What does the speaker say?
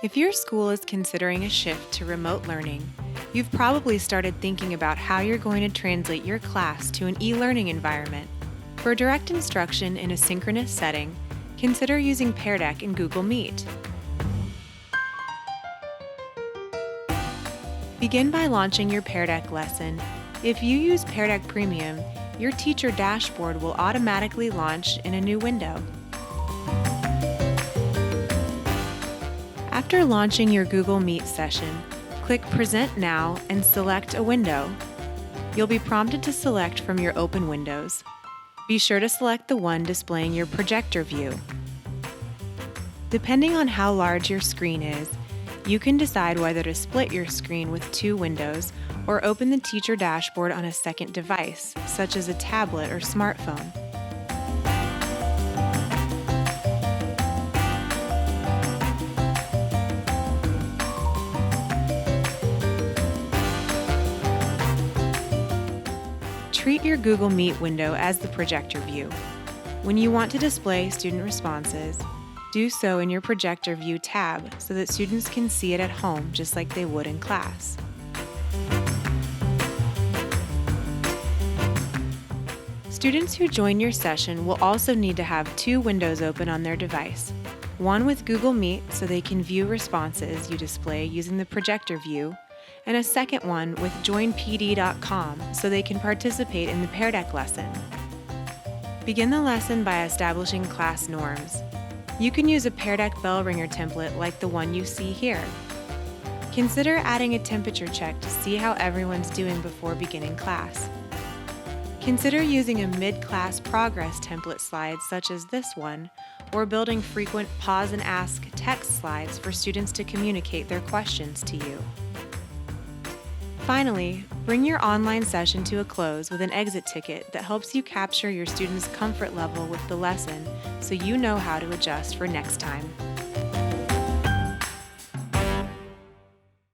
If your school is considering a shift to remote learning, you've probably started thinking about how you're going to translate your class to an e-learning environment. For direct instruction in a synchronous setting, consider using Pear Deck in Google Meet. Begin by launching your Pear Deck lesson. If you use Pear Deck Premium, your teacher dashboard will automatically launch in a new window. After launching your Google Meet session, click Present Now and select a window. You'll be prompted to select from your open windows. Be sure to select the one displaying your projector view. Depending on how large your screen is, you can decide whether to split your screen with two windows or open the teacher dashboard on a second device, such as a tablet or smartphone. Treat your Google Meet window as the projector view. When you want to display student responses, do so in your Projector View tab so that students can see it at home just like they would in class. Students who join your session will also need to have two windows open on their device, one with Google Meet so they can view responses you display using the Projector View, and a second one with joinpd.com so they can participate in the Pear Deck lesson. Begin the lesson by establishing class norms. You can use a Pear Deck bell ringer template like the one you see here. Consider adding a temperature check to see how everyone's doing before beginning class. Consider using a mid-class progress template slide such as this one, or building frequent pause and ask text slides for students to communicate their questions to you. Finally, bring your online session to a close with an exit ticket that helps you capture your students' comfort level with the lesson so you know how to adjust for next time.